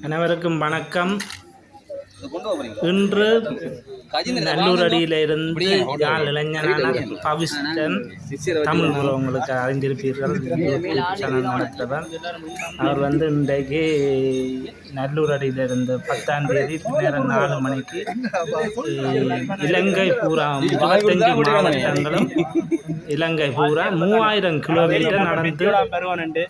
அனைவருக்கும் வணக்கம். இன்று நல்லூர் அடியிலிருந்து யாழ் இளைஞனான பவிஷ்டன் தமிழ் உறவங்களுக்கு அறிந்திருப்பீர்கள். சேனல் நடத்துகிறவர் அவர் இன்றைக்கு நல்லூர் அடியிலிருந்து 10ஆம் தேதி நேரம் 4 மணிக்கு இலங்கை பூரா 25 மாவட்டங்களும் இலங்கை பூரா 3000 கிலோமீட்டர் நடந்து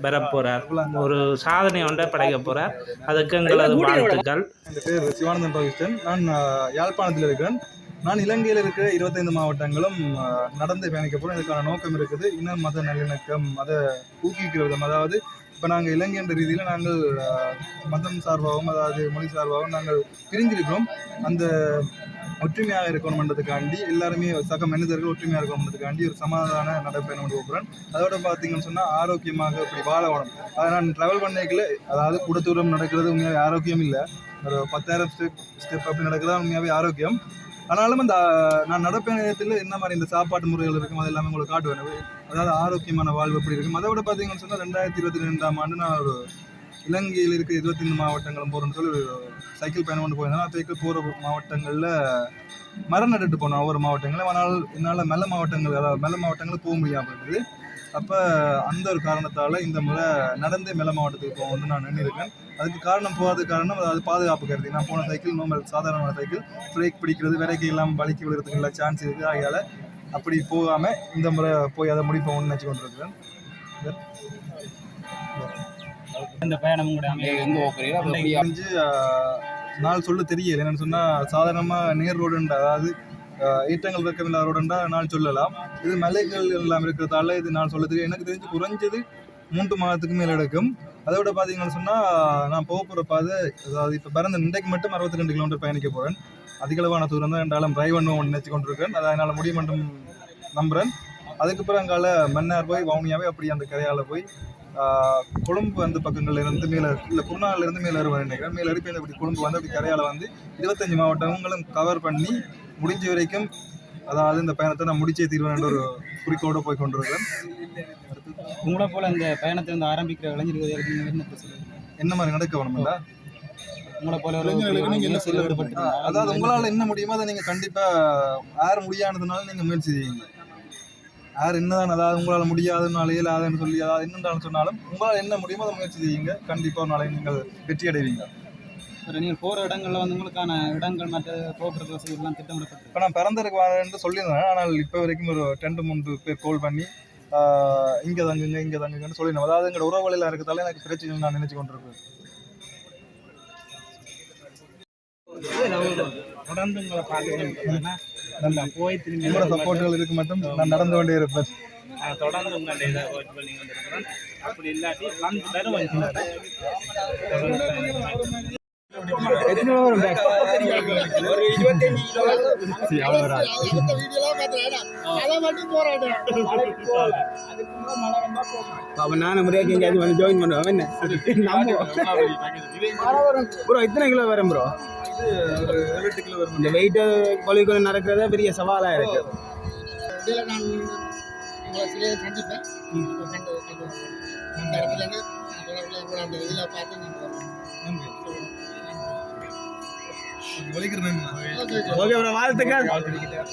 வரப்போறார். ஒரு சாதனை ஒன்றை படைக்க போறார். அதுக்கு எங்களது வாழ்த்துக்கள். என் பேர் சிவானந்தன் பவிஷ்டன். நான் யாழ்ப்பாணத்தில் இருக்கிறேன். நான் இலங்கையில் இருக்கிற 25 மாவட்டங்களும் நடந்து பயணிக்க போகிறோம். இதுக்கான நோக்கம் இருக்குது. இன மத நல்லிணக்கம், அதை ஊக்குவிக்கிற விதம். அதாவது இப்போ நாங்கள் இலங்கை என்ற ரீதியில் நாங்கள் மதம் சார்பாகவும் அதாவது மொழி சார்பாகவும் நாங்கள் பிரிஞ்சிருக்கிறோம். அந்த ஒற்றுமையாக இருக்கணும்ன்றதுக்காண்டி எல்லாருமே சக மனிதர்கள் ஒற்றுமையாக இருக்கணும்ன்றதுக்காண்டி ஒரு சமாதான நடைபயணம் கொண்டு போகிறேன். அதோட பார்த்தீங்கன்னு சொன்னால் ஆரோக்கியமாக இப்படி வாழ வேணும். அதை நான் ட்ராவல் பண்ணிக்கல, அதாவது கூட தூரம் நடக்கிறது உண்மையாகவே ஆரோக்கியம் இல்லை. ஒரு 10,000 ஸ்டெப் அப்படி நடக்கிறதா உண்மையாகவே ஆரோக்கியம். ஆனாலும் நான் நடப்பயணத்தில் என்ன மாதிரி இந்த சாப்பாட்டு முறைகள் இருக்கும் அது எல்லாமே உங்களுக்கு காட்டுவேன். அதாவது ஆரோக்கியமான வாழ்வு எப்படி இருக்கும். அதை விட பார்த்தீங்கன்னு சொன்னால் 2022ஆம் ஆண்டு நான் ஒரு இலங்கையில் இருக்க 25 மாவட்டங்களும் போகிறோன்னு சொல்லி சைக்கிள் பயணம் கொண்டு போயிருந்தேன். சைக்கிள் போகிற மாவட்டங்களில் மரம் நட்டுட்டு போனோம் ஒவ்வொரு மாவட்டங்களும். ஆனால் என்னால் மெல்ல மாவட்டங்களுக்கு போக முடியாமல் இருந்தது. அப்போ அந்த ஒரு காரணத்தால் இந்த முறை நடந்தே மெல்ல மாவட்டத்துக்கு போகணும்னு நான் நினைக்கிறேன். அதுக்கு போகாத காரணம் அதாவது பாதுகாப்பு கருதி. நான் போன சைக்கிள் நார்மல் சாதாரணமான சைக்கிள், பிரேக் பிடிக்கிறது விலைக்கு இல்லாமல் வலிக்கு விடுறதுக்கு இல்லை சான்ஸ் இருக்குது. ஆகையால் அப்படி போகாமல் இந்த முறை போய் அதை முடிப்போம்னு நினச்சி கொண்டிருக்கிறேன். இந்த பயணம் கூட நாள் சொல்ல தெரியல. என்னென்னு சொன்னால் சாதாரணமாக நேர் ரோடுண்டா, அதாவது ஈட்டங்கள் இருக்கமில்ல ரோடுண்டா நாள் சொல்லலாம். இது மலைகள் எல்லாம் இருக்கிறதால இது நான் சொல்ல தெரியும். எனக்கு தெரிஞ்சு குறைஞ்சது 3 மாதத்துக்கு மேலே எடுக்கும். அதை விட பார்த்தீங்கன்னு சொன்னால் நான் போகிற பாதை, அதாவது இப்போ பிறந்த இன்றைக்கு மட்டும் 62 கிலோமீட்டர் பயணிக்க போகிறேன். அதிகளவான தூரம் தான் என்னால் டிரைவ் பண்ணணும் நினச்சி கொண்டிருக்கேன். அதை என்னால் முடியும் மட்டும் நம்புகிறேன். அதுக்கப்புறம் அங்கால மன்னார் போய் வவுனியாவே அப்படி அந்த கரையால் போய் கொழும்பு அந்த பக்கங்கள்ல இருந்து மேலே இல்லை குருநாளிலிருந்து மேலே வருவேன் நினைக்கிறேன். மேலே இருப்பி அப்படி கொழும்பு அப்படி கரையால் 25 மாவட்டங்களும் கவர் பண்ணி முடிஞ்ச வரைக்கும், அதாவது இந்த பயணத்தை நான் முடிச்சே தீர்வேன் ஒரு குறிக்கோடு போய் கொண்டிருக்கேன். உங்களை போல இந்த பயணத்தை ஆரம்பிக்கிற இளைஞர்கள் என்ன மாதிரி நடக்க வேணும்ல, உங்களை போல அதாவது உங்களால் என்ன முடியுமோ அதை நீங்கள் கண்டிப்பாக யார் முடியானதுனால நீங்கள் முயற்சி செய்வீங்க. யார் என்னதான், அதாவது உங்களால் முடியாதுனால இயலாதுன்னு சொல்லி அதாவது என்னென்றாலும் சொன்னாலும் உங்களால் என்ன முடியுமோ அதை முயற்சி செய்யுங்க. கண்டிப்பாக ஒரு நாளை நீங்கள் வெற்றி அடைவீங்க. நீங்கள் போகிற இடங்களில் உங்களுக்கான இடங்கள் மற்ற போக்குவரத்து வசதிகள்லாம் திட்டமிடப்பட்டு இப்போ நான் பிறந்தருக்கு வரேன்னு சொல்லியிருந்தேன். ஆனால் இப்போ வரைக்கும் ஒரு 2-3 பேர் கால் பண்ணி இங்கே தங்குங்கன்னு சொல்லியிருந்தேன். அதாவது எங்களோட உறவுகளில் இருக்கிறதால எனக்கு பிரச்சனை நான் நினைச்சு கொண்டிருக்கேன். தொடர்ந்து உங்களை பார்க்க நல்லா போய் திரும்பி உங்களோட சப்போர்ட்டுகள் இருக்கு மட்டும் நான் நடந்து கொண்டே இருப்பேன். தொடர்ந்து உங்களுடைய நீங்கள் வந்திருக்கிறேன். அப்படி இல்லாட்டி வந்து தருவேன். நானும் முறையாக எங்கேயாவது வந்து ஜாயின் பண்ணுவேன். என்ன ப்ரோ எத்தனை கிலோ வரும் ப்ரோ? ஒரு 8 கிலோ வரும். இந்த வெயிட்டு கொலை நடக்கிறதா பெரிய சவாலாக இருக்கு. ஓகே ப்ரோ, வாழ்த்துக்கள். வாழ்த்துக்கள்.